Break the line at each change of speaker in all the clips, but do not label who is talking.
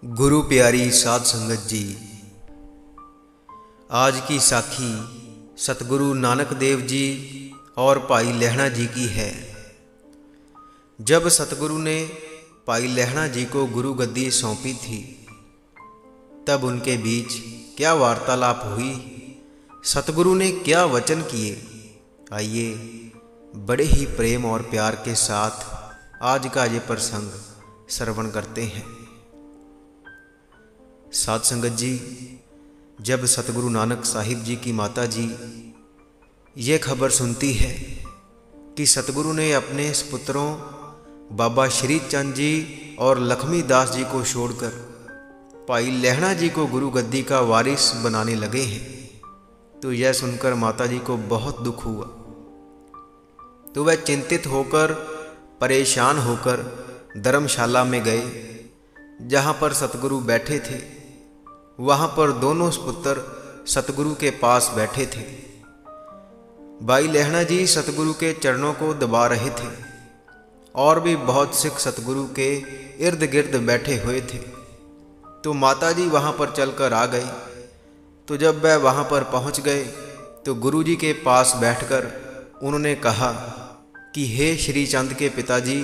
गुरु प्यारी साध संगत जी, आज की साखी सतगुरु नानक देव जी और भाई लहणा जी की है। जब सतगुरु ने भाई लहणा जी को गुरु गद्दी सौंपी थी, तब उनके बीच क्या वार्तालाप हुई, सतगुरु ने क्या वचन किए, आइए बड़े ही प्रेम और प्यार के साथ आज का ये प्रसंग श्रवण करते हैं। साध संगत जी, जब सतगुरु नानक साहिब जी की माता जी ये खबर सुनती है कि सतगुरु ने अपने पुत्रों बाबा श्री चंद जी और लक्ष्मी दास जी को छोड़कर भाई लहणा जी को गुरु गद्दी का वारिस बनाने लगे हैं, तो यह सुनकर माता जी को बहुत दुख हुआ। तो वह चिंतित होकर परेशान होकर धर्मशाला में गए, जहाँ पर सतगुरु बैठे थे। वहाँ पर दोनों पुत्र सतगुरु के पास बैठे थे। भाई लहणा जी सतगुरु के चरणों को दबा रहे थे और भी बहुत सिख सतगुरु के इर्द गिर्द बैठे हुए थे। तो माता जी वहाँ पर चलकर आ गए। तो जब वह वहाँ पर पहुँच गए तो गुरु जी के पास बैठकर उन्होंने कहा कि हे श्री चंद के पिताजी,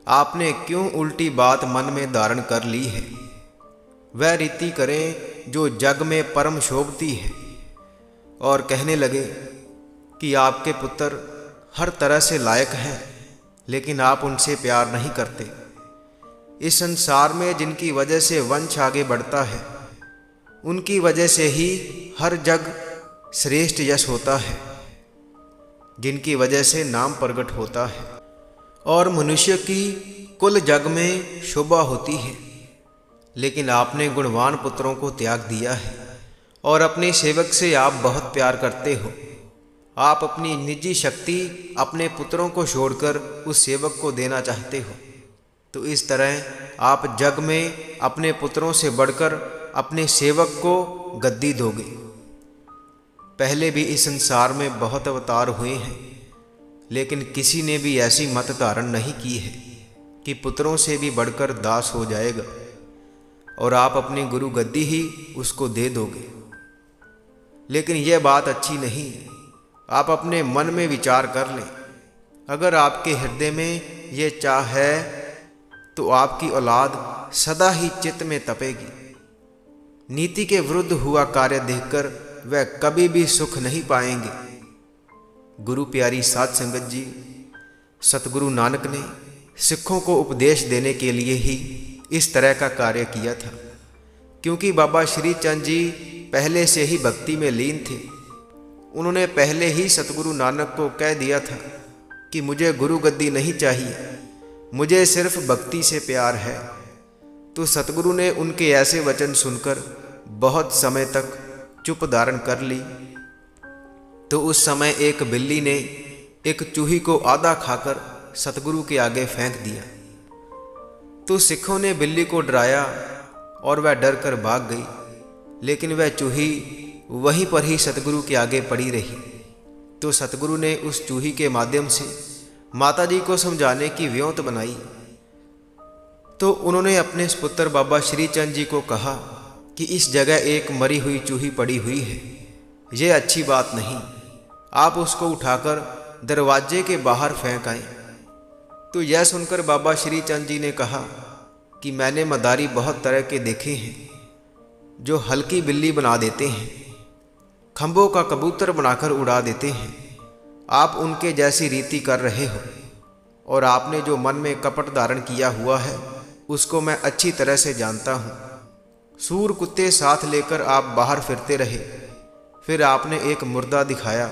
आपने क्यों उल्टी बात मन में धारण कर ली है। वह रीति करें जो जग में परम शोभती है। और कहने लगे कि आपके पुत्र हर तरह से लायक हैं, लेकिन आप उनसे प्यार नहीं करते। इस संसार में जिनकी वजह से वंश आगे बढ़ता है, उनकी वजह से ही हर जग श्रेष्ठ यश होता है, जिनकी वजह से नाम प्रकट होता है और मनुष्य की कुल जग में शोभा होती है। लेकिन आपने गुणवान पुत्रों को त्याग दिया है और अपने सेवक से आप बहुत प्यार करते हो। आप अपनी निजी शक्ति अपने पुत्रों को छोड़कर उस सेवक को देना चाहते हो। तो इस तरह आप जग में अपने पुत्रों से बढ़कर अपने सेवक को गद्दी दोगे। पहले भी इस संसार में बहुत अवतार हुए हैं, लेकिन किसी ने भी ऐसी मत धारण नहीं की है कि पुत्रों से भी बढ़कर दास हो जाएगा और आप अपनी गुरु गद्दी ही उसको दे दोगे। लेकिन यह बात अच्छी नहीं है। आप अपने मन में विचार कर लें। अगर आपके हृदय में ये चाह है तो आपकी औलाद सदा ही चित्त में तपेगी। नीति के विरुद्ध हुआ कार्य देखकर वह कभी भी सुख नहीं पाएंगे। गुरु प्यारी साध संगत जी, सतगुरु नानक ने सिखों को उपदेश देने के लिए ही इस तरह का कार्य किया था, क्योंकि बाबा श्री चंद जी पहले से ही भक्ति में लीन थे। उन्होंने पहले ही सतगुरु नानक को कह दिया था कि मुझे गुरु गद्दी नहीं चाहिए, मुझे सिर्फ भक्ति से प्यार है। तो सतगुरु ने उनके ऐसे वचन सुनकर बहुत समय तक चुप धारण कर ली। तो उस समय एक बिल्ली ने एक चूही को आधा खाकर सतगुरु के आगे फेंक दिया। तो सिखों ने बिल्ली को डराया और वह डर कर भाग गई, लेकिन वह चूही वहीं पर ही सतगुरु के आगे पड़ी रही। तो सतगुरु ने उस चूही के माध्यम से माता जी को समझाने की व्योंत बनाई। तो उन्होंने अपने पुत्र बाबा श्री चंद जी को कहा कि इस जगह एक मरी हुई चूही पड़ी हुई है, ये अच्छी बात नहीं, आप उसको उठाकर दरवाजे के बाहर फेंक आए। तो यह सुनकर बाबा श्री चंद जी ने कहा कि मैंने मदारी बहुत तरह के देखे हैं, जो हल्की बिल्ली बना देते हैं, खंभों का कबूतर बनाकर उड़ा देते हैं। आप उनके जैसी रीति कर रहे हो और आपने जो मन में कपट धारण किया हुआ है उसको मैं अच्छी तरह से जानता हूँ। सूर कुत्ते साथ लेकर आप बाहर फिरते रहे, फिर आपने एक मुर्दा दिखाया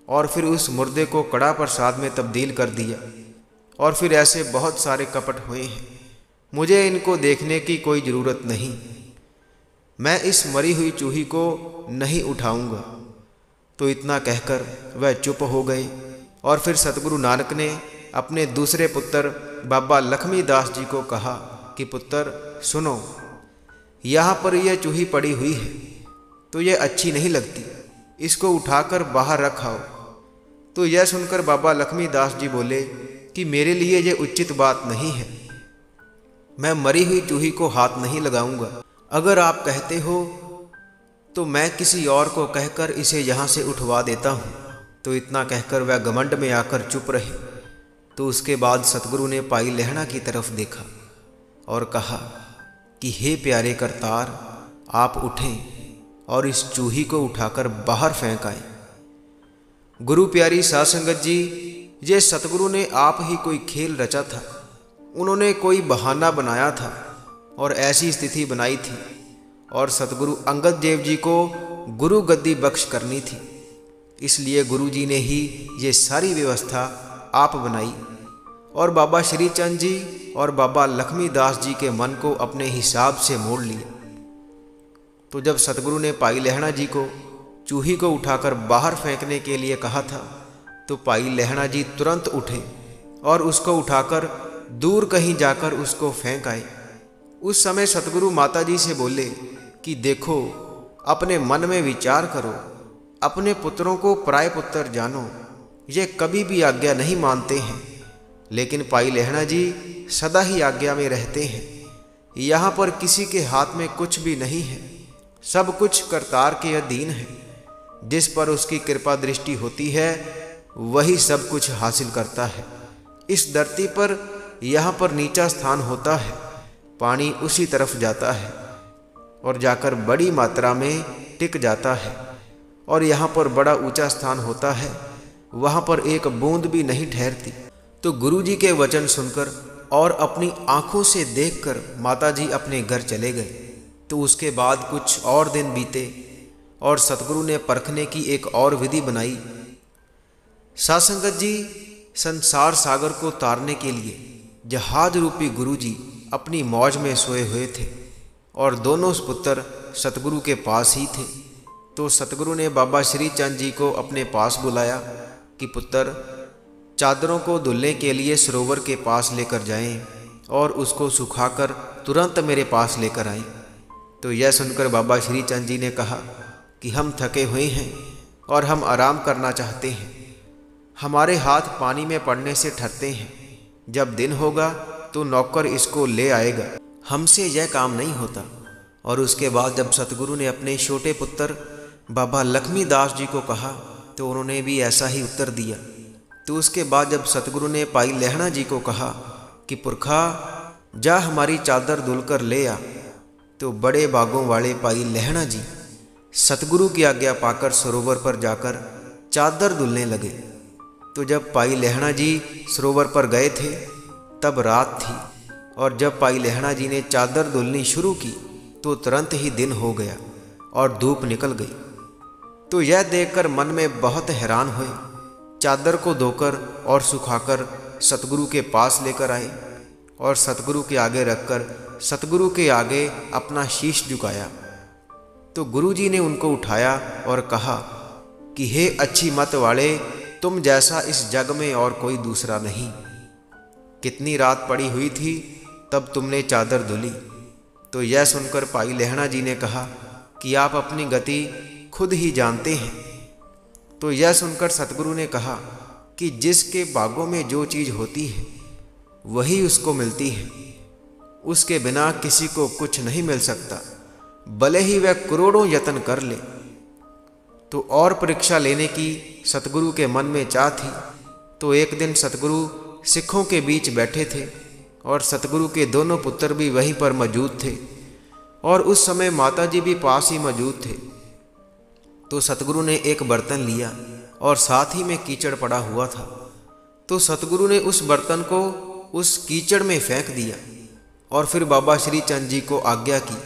और फिर उस मुर्दे को कड़ा प्रसाद में तब्दील कर दिया, और फिर ऐसे बहुत सारे कपट हुए हैं। मुझे इनको देखने की कोई ज़रूरत नहीं, मैं इस मरी हुई चूही को नहीं उठाऊंगा। तो इतना कहकर वह चुप हो गए। और फिर सतगुरु नानक ने अपने दूसरे पुत्र बाबा लक्ष्मी दास जी को कहा कि पुत्र सुनो, यहाँ पर यह चूही पड़ी हुई है, तो यह अच्छी नहीं लगती, इसको उठाकर बाहर रखाओ। तो यह सुनकर बाबा लक्ष्मी दास जी बोले कि मेरे लिए यह उचित बात नहीं है। मैं मरी हुई चूही को हाथ नहीं लगाऊंगा। अगर आप कहते हो तो मैं किसी और को कहकर इसे यहाँ से उठवा देता हूँ। तो इतना कहकर वह घमंड में आकर चुप रहे। तो उसके बाद सतगुरु ने पाई लहणा की तरफ देखा और कहा कि हे प्यारे करतार, आप उठें और इस चूही को उठाकर बाहर फेंक आए। गुरु प्यारी साध संगत जी, ये सतगुरु ने आप ही कोई खेल रचा था। उन्होंने कोई बहाना बनाया था और ऐसी स्थिति बनाई थी, और सतगुरु अंगद देव जी को गुरु गद्दी बख्श करनी थी। इसलिए गुरु जी ने ही ये सारी व्यवस्था आप बनाई और बाबा श्री चंद जी और बाबा लक्ष्मीदास जी के मन को अपने हिसाब से मोड़ लिया। तो जब सतगुरु ने पाई लहणा जी को चूही को उठाकर बाहर फेंकने के लिए कहा था, तो पाई लहणा जी तुरंत उठे और उसको उठाकर दूर कहीं जाकर उसको फेंक आए। उस समय सतगुरु माता जी से बोले कि देखो, अपने मन में विचार करो, अपने पुत्रों को पराए पुत्र जानो। ये कभी भी आज्ञा नहीं मानते हैं, लेकिन पाई लहणा जी सदा ही आज्ञा में रहते हैं। यहाँ पर किसी के हाथ में कुछ भी नहीं है, सब कुछ करतार के अधीन है। जिस पर उसकी कृपा दृष्टि होती है वही सब कुछ हासिल करता है। इस धरती पर यहाँ पर नीचा स्थान होता है, पानी उसी तरफ जाता है और जाकर बड़ी मात्रा में टिक जाता है, और यहाँ पर बड़ा ऊंचा स्थान होता है, वहाँ पर एक बूंद भी नहीं ठहरती। तो गुरु जी के वचन सुनकर और अपनी आंखों से देखकर माता जी अपने घर चले गए। तो उसके बाद कुछ और दिन बीते और सतगुरु ने परखने की एक और विधि बनाई। साध संगत जी, संसार सागर को तारने के लिए जहाज रूपी गुरु जी अपनी मौज में सोए हुए थे और दोनों पुत्र सतगुरु के पास ही थे। तो सतगुरु ने बाबा श्री चंद जी को अपने पास बुलाया कि पुत्र, चादरों को धुलने के लिए सरोवर के पास लेकर जाएं और उसको सुखाकर तुरंत मेरे पास लेकर आएं। तो यह सुनकर बाबा श्री चंद जी ने कहा कि हम थके हुए हैं और हम आराम करना चाहते हैं। हमारे हाथ पानी में पड़ने से ठरते हैं। जब दिन होगा तो नौकर इसको ले आएगा, हमसे यह काम नहीं होता। और उसके बाद जब सतगुरु ने अपने छोटे पुत्र बाबा लक्ष्मीदास जी को कहा तो उन्होंने भी ऐसा ही उत्तर दिया। तो उसके बाद जब सतगुरु ने पाई लहणा जी को कहा कि पुरखा, जा हमारी चादर धुलकर ले आ, तो बड़े बागों वाले पाई लहणा जी सतगुरु की आज्ञा पाकर सरोवर पर जाकर चादर धुलने लगे। तो जब पाई लहणा जी सरोवर पर गए थे तब रात थी, और जब पाई लहणा जी ने चादर धुलनी शुरू की तो तुरंत ही दिन हो गया और धूप निकल गई। तो यह देखकर मन में बहुत हैरान हुए। चादर को धोकर और सुखाकर सतगुरु के पास लेकर आए और सतगुरु के आगे रखकर सतगुरु के आगे अपना शीश झुकाया। तो गुरु जी ने उनको उठाया और कहा कि हे अच्छी मत वाले, तुम जैसा इस जग में और कोई दूसरा नहीं। कितनी रात पड़ी हुई थी तब तुमने चादर धुली। तो यह सुनकर पाई लहणा जी ने कहा कि आप अपनी गति खुद ही जानते हैं। तो यह सुनकर सतगुरु ने कहा कि जिसके बागों में जो चीज़ होती है वही उसको मिलती है, उसके बिना किसी को कुछ नहीं मिल सकता, भले ही वह करोड़ों यत्न कर ले। तो और परीक्षा लेने की सतगुरु के मन में चाह थी। तो एक दिन सतगुरु सिखों के बीच बैठे थे और सतगुरु के दोनों पुत्र भी वहीं पर मौजूद थे, और उस समय माता जी भी पास ही मौजूद थे। तो सतगुरु ने एक बर्तन लिया और साथ ही में कीचड़ पड़ा हुआ था। तो सतगुरु ने उस बर्तन को उस कीचड़ में फेंक दिया और फिर बाबा श्री चंद जी को आज्ञा की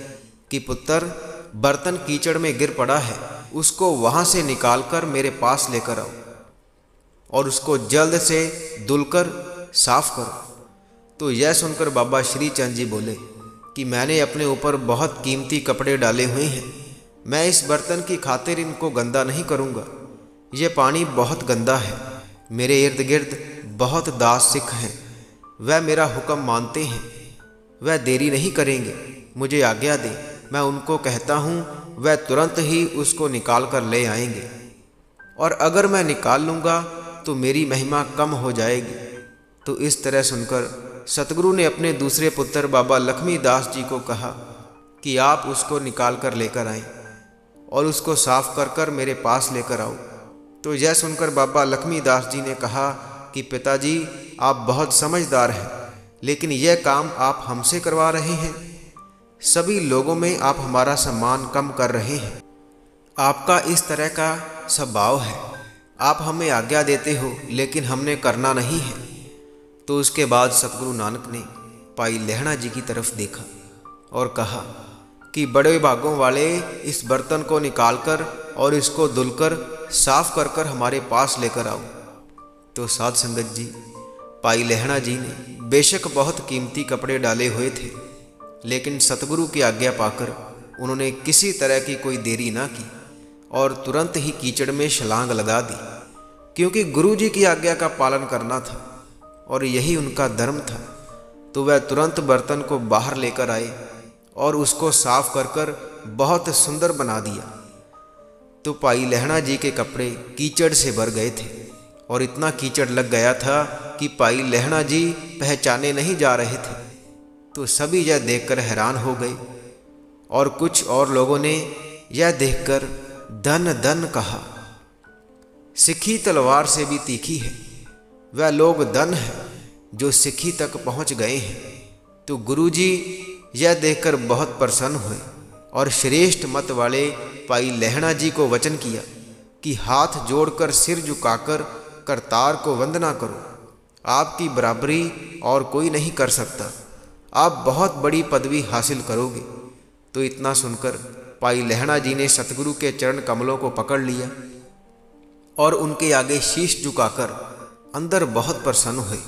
कि पुत्र, बर्तन कीचड़ में गिर पड़ा है, उसको वहाँ से निकालकर मेरे पास लेकर आओ और उसको जल्द से धुलकर साफ करो। तो यह सुनकर बाबा श्री चंद जी बोले कि मैंने अपने ऊपर बहुत कीमती कपड़े डाले हुए हैं, मैं इस बर्तन की खातिर इनको गंदा नहीं करूँगा। ये पानी बहुत गंदा है। मेरे इर्द गिर्द बहुत दास सिख हैं, वह मेरा हुक्म मानते हैं, वह देरी नहीं करेंगे। मुझे आज्ञा दे, मैं उनको कहता हूँ, वह तुरंत ही उसको निकाल कर ले आएंगे, और अगर मैं निकाल लूँगा तो मेरी महिमा कम हो जाएगी। तो इस तरह सुनकर सतगुरु ने अपने दूसरे पुत्र बाबा लक्ष्मीदास जी को कहा कि आप उसको निकाल कर लेकर आएं और उसको साफ कर कर मेरे पास लेकर आओ। तो यह सुनकर बाबा लक्ष्मीदास जी ने कहा कि पिताजी, आप बहुत समझदार हैं, लेकिन यह काम आप हमसे करवा रहे हैं। सभी लोगों में आप हमारा सम्मान कम कर रहे हैं। आपका इस तरह का स्वभाव है, आप हमें आज्ञा देते हो लेकिन हमने करना नहीं है। तो उसके बाद सतगुरु नानक ने भाई लहणा जी की तरफ देखा और कहा कि बड़े भागों वाले इस बर्तन को निकालकर और इसको धुलकर साफ कर कर हमारे पास लेकर आओ। तो साध संगत जी, भाई लहणा जी ने बेशक बहुत कीमती कपड़े डाले हुए थे, लेकिन सतगुरु की आज्ञा पाकर उन्होंने किसी तरह की कोई देरी ना की और तुरंत ही कीचड़ में छलांग लगा दी, क्योंकि गुरु जी की आज्ञा का पालन करना था और यही उनका धर्म था। तो वह तुरंत बर्तन को बाहर लेकर आए और उसको साफ कर कर बहुत सुंदर बना दिया। तो भाई लहणा जी के कपड़े कीचड़ से भर गए थे और इतना कीचड़ लग गया था कि भाई लहणा जी पहचाने नहीं जा रहे थे। तो सभी यह देखकर हैरान हो गए और कुछ और लोगों ने यह देखकर धन धन कहा। सिखी तलवार से भी तीखी है, वह लोग धन है जो सिखी तक पहुंच गए हैं। तो गुरुजी यह देखकर बहुत प्रसन्न हुए और श्रेष्ठ मत वाले भाई लहणा जी को वचन किया कि हाथ जोड़कर सिर झुकाकर करतार को वंदना करो, आपकी बराबरी और कोई नहीं कर सकता, आप बहुत बड़ी पदवी हासिल करोगे। तो इतना सुनकर भाई लहणा जी ने सतगुरु के चरण कमलों को पकड़ लिया और उनके आगे शीश झुकाकर अंदर बहुत प्रसन्न हुए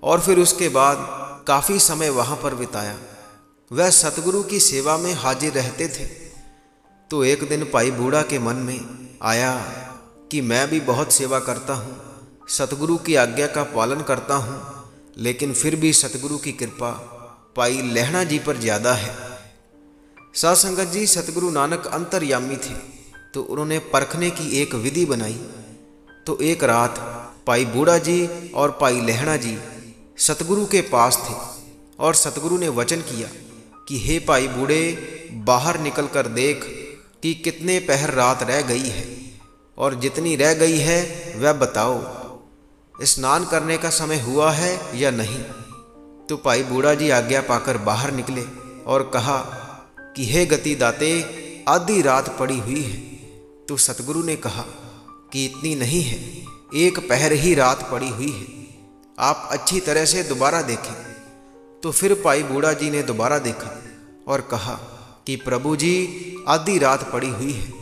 और फिर उसके बाद काफ़ी समय वहाँ पर बिताया। वह सतगुरु की सेवा में हाजिर रहते थे। तो एक दिन भाई बूढ़ा के मन में आया कि मैं भी बहुत सेवा करता हूँ, सतगुरु की आज्ञा का पालन करता हूँ, लेकिन फिर भी सतगुरु की कृपा भाई लहणा जी पर ज़्यादा है। साध संगत जी, सतगुरु नानक अंतर्यामी थे, तो उन्होंने परखने की एक विधि बनाई। तो एक रात भाई बूढ़ा जी और भाई लहणा जी सतगुरु के पास थे और सतगुरु ने वचन किया कि हे भाई बूढ़े, बाहर निकल कर देख कि कितने पहर रात रह गई है और जितनी रह गई है वह बताओ, स्नान करने का समय हुआ है या नहीं। तो भाई बूढ़ा जी आज्ञा पाकर बाहर निकले और कहा कि हे गति दाते, आधी रात पड़ी हुई है। तो सतगुरु ने कहा कि इतनी नहीं है, एक पहर ही रात पड़ी हुई है, आप अच्छी तरह से दोबारा देखें। तो फिर भाई बूढ़ा जी ने दोबारा देखा और कहा कि प्रभु जी, आधी रात पड़ी हुई है,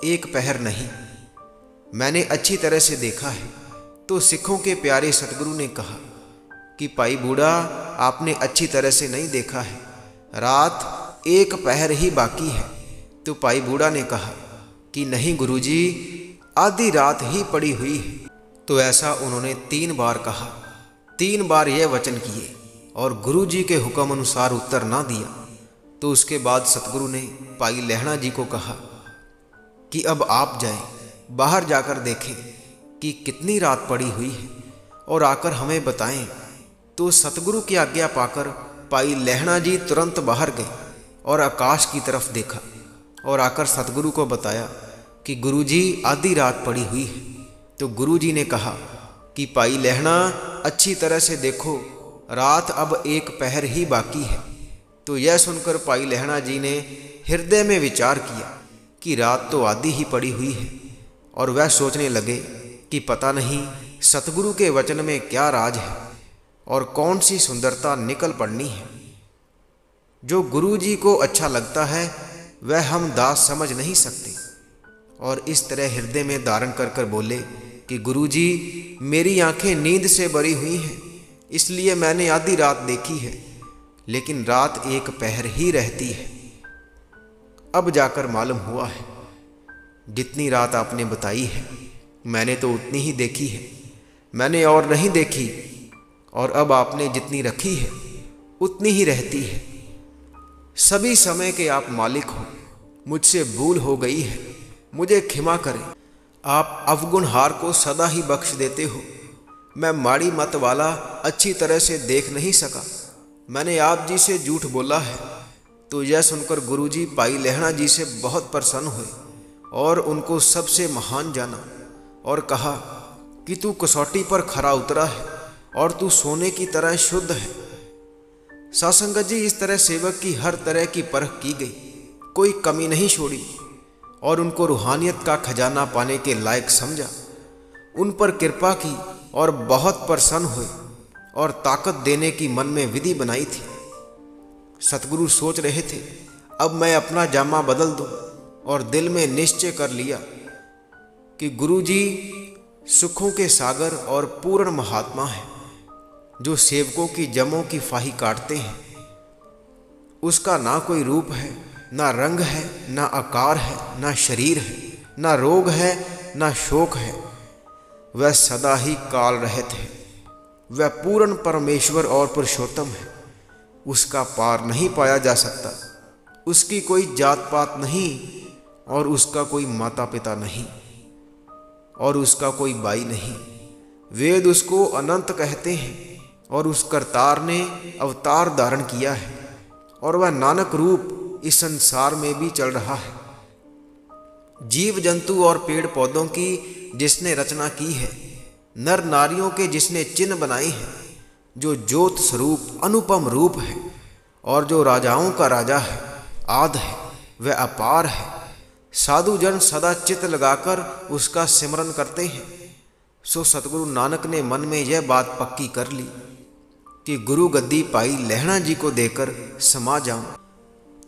एक पहर नहीं, मैंने अच्छी तरह से देखा है। तो सिखों के प्यारे सतगुरु ने कहा कि भाई बूढ़ा, आपने अच्छी तरह से नहीं देखा है, रात एक पहर ही बाकी है। तो भाई बूढ़ा ने कहा कि नहीं गुरुजी, आधी रात ही पड़ी हुई है। तो ऐसा उन्होंने 3 बार कहा, 3 बार यह वचन किए और गुरु जी के हुक्म अनुसार उत्तर ना दिया। तो उसके बाद सतगुरु ने भाई लहणा जी को कहा कि अब आप जाएं, बाहर जाकर देखें कि कितनी रात पड़ी हुई है और आकर हमें बताएं। तो सतगुरु की आज्ञा पाकर भाई लहणा जी तुरंत बाहर गए और आकाश की तरफ देखा और आकर सतगुरु को बताया कि गुरु जी, आधी रात पड़ी हुई है। तो गुरु जी ने कहा कि भाई लहणा, अच्छी तरह से देखो, रात अब एक पहर ही बाकी है। तो यह सुनकर भाई लहणा जी ने हृदय में विचार किया कि रात तो आधी ही पड़ी हुई है और वह सोचने लगे कि पता नहीं सतगुरु के वचन में क्या राज है और कौन सी सुंदरता निकल पड़नी है। जो गुरु जी को अच्छा लगता है वह हम दास समझ नहीं सकते। और इस तरह हृदय में धारण कर कर बोले कि गुरु जी, मेरी आंखें नींद से भरी हुई हैं, इसलिए मैंने आधी रात देखी है, लेकिन रात एक पहर ही रहती है। अब जाकर मालूम हुआ है, जितनी रात आपने बताई है मैंने तो उतनी ही देखी है, मैंने और नहीं देखी, और अब आपने जितनी रखी है उतनी ही रहती है। सभी समय के आप मालिक हो, मुझसे भूल हो गई है, मुझे क्षमा करें। आप अवगुणहार को सदा ही बख्श देते हो मैं माड़ी मत वाला अच्छी तरह से देख नहीं सका। मैंने आप जी से झूठ बोला है। तो यह सुनकर गुरुजी भाई लहणा जी से बहुत प्रसन्न हुए और उनको सबसे महान जाना और कहा कि तू कसौटी पर खरा उतरा है और तू सोने की तरह शुद्ध है। सासंगत जी, इस तरह सेवक की हर तरह की परख की गई, कोई कमी नहीं छोड़ी और उनको रूहानियत का खजाना पाने के लायक समझा। उन पर कृपा की और बहुत प्रसन्न हुए और ताकत देने की मन में विधि बनाई थी। सतगुरु सोच रहे थे, अब मैं अपना जामा बदल दूं, और दिल में निश्चय कर लिया कि गुरुजी सुखों के सागर और पूर्ण महात्मा है, जो सेवकों की जमों की फाही काटते हैं। उसका ना कोई रूप है, ना रंग है, ना आकार है, ना शरीर है, ना रोग है, ना शोक है। वह सदा ही काल रहित है। वह पूर्ण परमेश्वर और पुरुषोत्तम है। उसका पार नहीं पाया जा सकता। उसकी कोई जात पात नहीं और उसका कोई माता पिता नहीं और उसका कोई भाई नहीं। वेद उसको अनंत कहते हैं और उस करतार ने अवतार धारण किया है और वह नानक रूप इस संसार में भी चल रहा है। जीव जंतु और पेड़ पौधों की जिसने रचना की है, नर नारियों के जिसने चिन्ह बनाए हैं, जो ज्योत स्वरूप अनुपम रूप है और जो राजाओं का राजा है, आद है, वह अपार है। साधु जन सदा चित्त लगाकर उसका सिमरन करते हैं। सो सतगुरु नानक ने मन में यह बात पक्की कर ली कि गुरु गद्दी भाई लहणा जी को देकर समा जाऊं।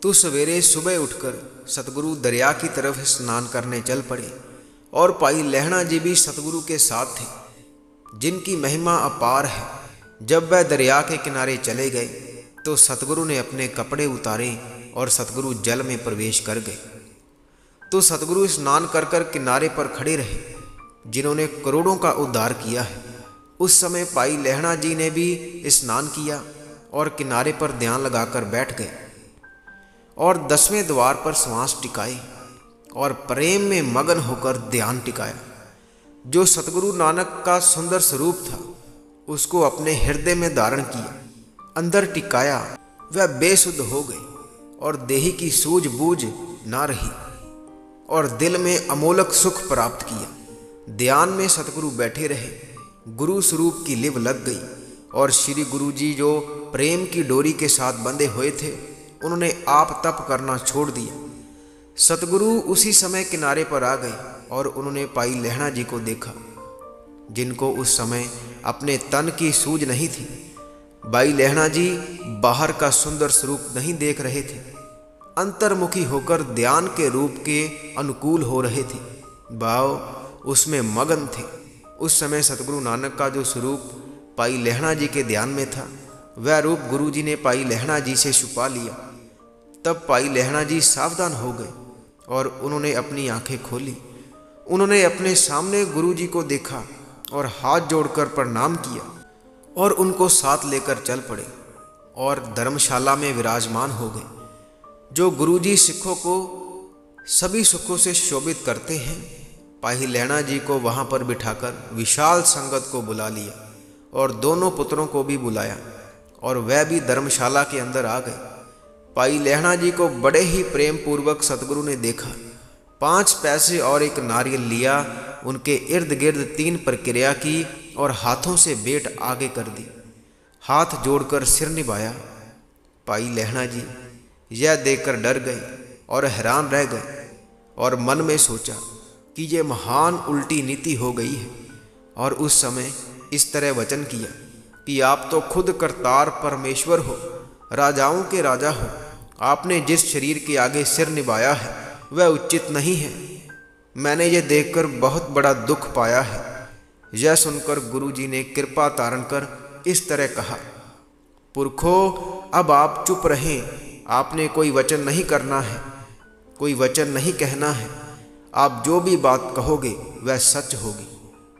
तो सवेरे सुबह उठकर सतगुरु दरिया की तरफ स्नान करने चल पड़े और भाई लहणा जी भी सतगुरु के साथ थे, जिनकी महिमा अपार है। जब वह दरिया के किनारे चले गए तो सतगुरु ने अपने कपड़े उतारे और सतगुरु जल में प्रवेश कर गए। तो सतगुरु स्नान कर कर किनारे पर खड़े रहे, जिन्होंने करोड़ों का उद्धार किया है। उस समय भाई लहणा जी ने भी स्नान किया और किनारे पर ध्यान लगाकर बैठ गए और 10वें द्वार पर श्वास टिकाए और प्रेम में मगन होकर ध्यान टिकाया। जो सतगुरु नानक का सुंदर स्वरूप था, उसको अपने हृदय में धारण किया, अंदर टिकाया। वह बेसुध हो गई और देही की सूझबूझ ना रही और दिल में अमोलक सुख प्राप्त किया। ध्यान में सतगुरु बैठे रहे। गुरु स्वरूप की लिव लग गई और श्री गुरु जी जो प्रेम की डोरी के साथ बंधे हुए थे, उन्होंने आप तप करना छोड़ दिया। सतगुरु उसी समय किनारे पर आ गए और उन्होंने भाई लहणा जी को देखा, जिनको उस समय अपने तन की सूझ नहीं थी। भाई लहणा जी बाहर का सुंदर स्वरूप नहीं देख रहे थे, अंतर्मुखी होकर ध्यान के रूप के अनुकूल हो रहे थे। भाव उसमें मगन थे। उस समय सतगुरु नानक का जो स्वरूप भाई लहणा जी के ध्यान में था, वह रूप गुरु जी ने भाई लहणा जी से छुपा लिया। तब भाई लहणा जी सावधान हो गए और उन्होंने अपनी आंखें खोली। उन्होंने अपने सामने गुरु जी को देखा और हाथ जोड़कर प्रणाम किया और उनको साथ लेकर चल पड़े और धर्मशाला में विराजमान हो गए। जो गुरु जी सिखों को सभी सुखों से शोभित करते हैं, भाई लहणा जी को वहाँ पर बिठाकर विशाल संगत को बुला लिया और दोनों पुत्रों को भी बुलाया और वह भी धर्मशाला के अंदर आ गए। भाई लहणा जी को बड़े ही प्रेम पूर्वक सतगुरु ने देखा। 5 पैसे और एक नारियल लिया, उनके इर्द गिर्द 3 प्रक्रिया की और हाथों से बेट आगे कर दी। हाथ जोड़कर सिर निभाया। भाई लहणा जी यह देखकर डर गए और हैरान रह गए और मन में सोचा कि ये महान उल्टी नीति हो गई है। और उस समय इस तरह वचन किया कि आप तो खुद करतार परमेश्वर हो, राजाओं के राजा हो। आपने जिस शरीर के आगे सिर निभाया है वह उचित नहीं है। मैंने ये देखकर बहुत बड़ा दुख पाया है। यह सुनकर गुरुजी ने कृपा तारण कर इस तरह कहा, पुरखो अब आप चुप रहें। आपने कोई वचन नहीं करना है, कोई वचन नहीं कहना है। आप जो भी बात कहोगे वह सच होगी।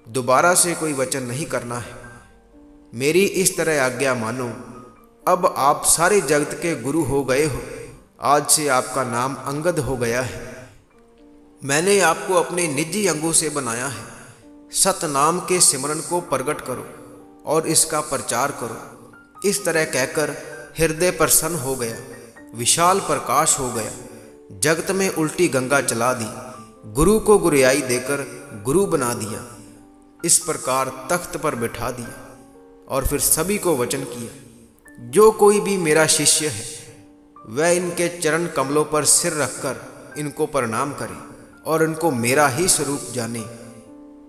दोबारा से कोई वचन नहीं करना है। मेरी इस तरह आज्ञा मानो। अब आप सारे जगत के गुरु हो गए हो। आज से आपका नाम अंगद हो गया है। मैंने आपको अपने निजी अंगों से बनाया है। सत नाम के सिमरन को प्रकट करो। और इसका प्रचार करो। इस तरह कहकर हृदय प्रसन्न हो गया, विशाल प्रकाश हो गया, जगत में उल्टी गंगा चला दी, गुरु को गुरियाई देकर गुरु बना दिया, इस प्रकार तख्त पर बिठा दिया। और फिर सभी को वचन किया, जो कोई भी मेरा शिष्य है वह इनके चरण कमलों पर सिर रखकर इनको प्रणाम करे और इनको मेरा ही स्वरूप जाने।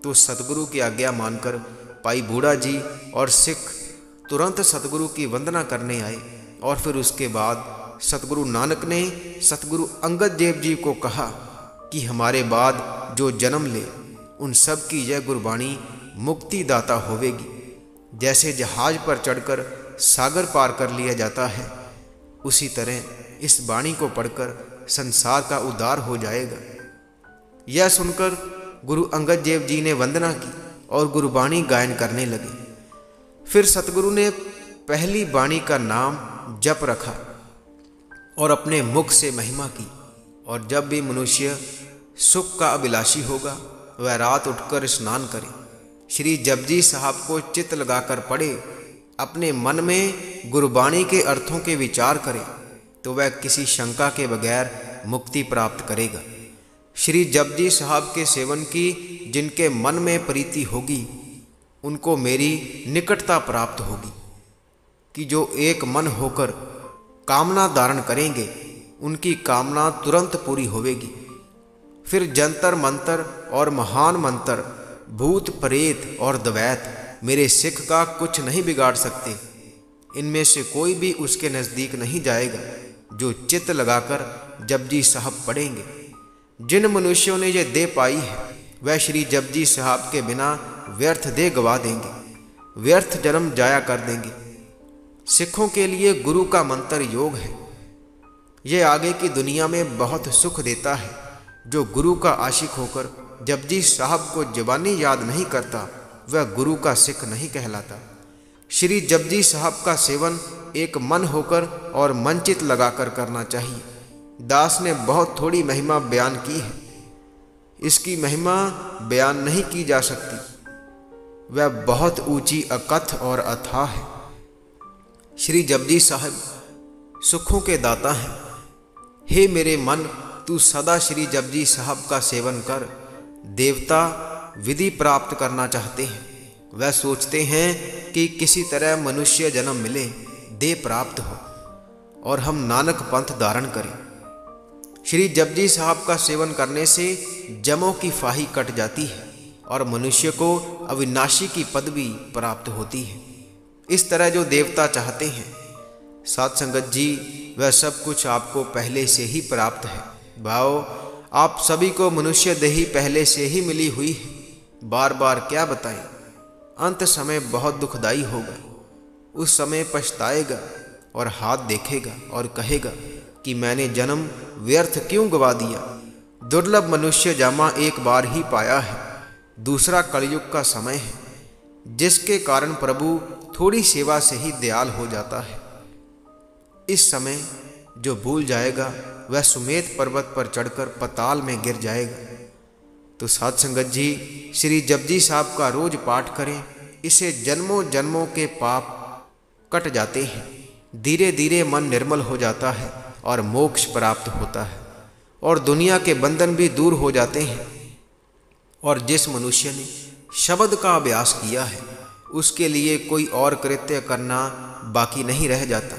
तो सतगुरु की आज्ञा मानकर भाई बूढ़ा जी और सिख तुरंत सतगुरु की वंदना करने आए। और फिर उसके बाद सतगुरु नानक ने सतगुरु अंगद देव जी को कहा कि हमारे बाद जो जन्म ले उन सब की यह गुरबाणी मुक्तिदाता होवेगी। जैसे जहाज पर चढ़कर सागर पार कर लिया जाता है, उसी तरह इस बाणी को पढ़कर संसार का उद्धार हो जाएगा। यह सुनकर गुरु अंगद देव जी ने वंदना की और गुरबाणी गायन करने लगे। फिर सतगुरु ने पहली बाणी का नाम जप रखा और अपने मुख से महिमा की। और जब भी मनुष्य सुख का अभिलाषी होगा वह रात उठकर स्नान करे, श्री जपजी साहब को चित्त लगाकर पढ़े, अपने मन में गुरबाणी के अर्थों के विचार करे, तो वह किसी शंका के बगैर मुक्ति प्राप्त करेगा। श्री जपजी साहब के सेवन की जिनके मन में प्रीति होगी उनको मेरी निकटता प्राप्त होगी, कि जो एक मन होकर कामना धारण करेंगे उनकी कामना तुरंत पूरी होवेगी। फिर जंतर मंतर और महान मंत्र, भूत प्रेत और द्वैत मेरे सिख का कुछ नहीं बिगाड़ सकते। इनमें से कोई भी उसके नज़दीक नहीं जाएगा जो चित्त लगाकर जपजी साहब पढ़ेंगे। जिन मनुष्यों ने यह देह पाई है वह श्री जपजी साहब के बिना व्यर्थ देह गवा देंगे, व्यर्थ जन्म जाया कर देंगे। सिखों के लिए गुरु का मंत्र योग है। यह आगे की दुनिया में बहुत सुख देता है। जो गुरु का आशिक होकर जपजी साहब को ज़बानी याद नहीं करता वह गुरु का सिख नहीं कहलाता। श्री जपजी साहब का सेवन एक मन होकर और मनचित लगाकर करना चाहिए। दास ने बहुत थोड़ी महिमा बयान की है, इसकी महिमा बयान नहीं की जा सकती, वह बहुत ऊंची अकथ और अथाह है। श्री जपजी साहब सुखों के दाता हैं। हे मेरे मन, तू सदा श्री जपजी साहब का सेवन कर। देवता विधि प्राप्त करना चाहते हैं, वह सोचते हैं कि किसी तरह मनुष्य जन्म मिले, देह प्राप्त हो और हम नानक पंथ धारण करें। श्री जपजी साहब का सेवन करने से जमों की फाही कट जाती है और मनुष्य को अविनाशी की पदवी प्राप्त होती है। इस तरह जो देवता चाहते हैं, साध संगत जी, वह सब कुछ आपको पहले से ही प्राप्त है। भाव, आप सभी को मनुष्य देही पहले से ही मिली हुई है। बार बार क्या बताएं, अंत समय बहुत दुखदाई होगा। उस समय पछताएगा और हाथ देखेगा और कहेगा कि मैंने जन्म व्यर्थ क्यों गवा दिया। दुर्लभ मनुष्य जामा एक बार ही पाया है। दूसरा कलयुग का समय है, जिसके कारण प्रभु थोड़ी सेवा से ही दयाल हो जाता है। इस समय जो भूल जाएगा वह सुमेध पर्वत पर चढ़कर पताल में गिर जाएगा। तो साध संगत जी, श्री जपजी साहब का रोज पाठ करें, इससे जन्मों जन्मों के पाप कट जाते हैं। धीरे धीरे मन निर्मल हो जाता है और मोक्ष प्राप्त होता है और दुनिया के बंधन भी दूर हो जाते हैं। और जिस मनुष्य ने शब्द का अभ्यास किया है उसके लिए कोई और कृत्य करना बाकी नहीं रह जाता,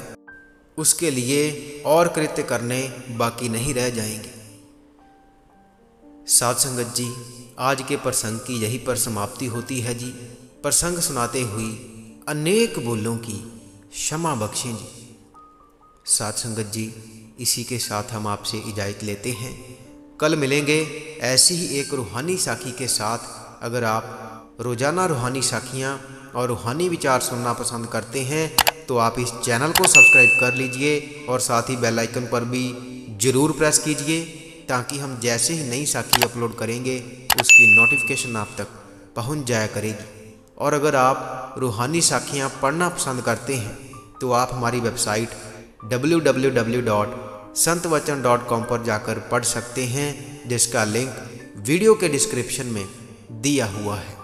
उसके लिए और कृत्य करने बाकी नहीं रह जाएंगे। साध संगत जी, आज के प्रसंग की यही पर समाप्ति होती है जी। प्रसंग सुनाते हुई अनेक भूलों की क्षमा बख्शें जी। साध संगत जी, इसी के साथ हम आपसे इजाज़त लेते हैं। कल मिलेंगे ऐसी ही एक रूहानी साखी के साथ। अगर आप रोज़ाना रूहानी साखियाँ और रूहानी विचार सुनना पसंद करते हैं तो आप इस चैनल को सब्सक्राइब कर लीजिए और साथ ही बेल आइकन पर भी ज़रूर प्रेस कीजिए, ताकि हम जैसे ही नई साखी अपलोड करेंगे उसकी नोटिफिकेशन आप तक पहुंच जाया करेगी। और अगर आप रूहानी साखियाँ पढ़ना पसंद करते हैं तो आप हमारी वेबसाइट www.santwachan.com पर जाकर पढ़ सकते हैं, जिसका लिंक वीडियो के डिस्क्रिप्शन में दिया हुआ है।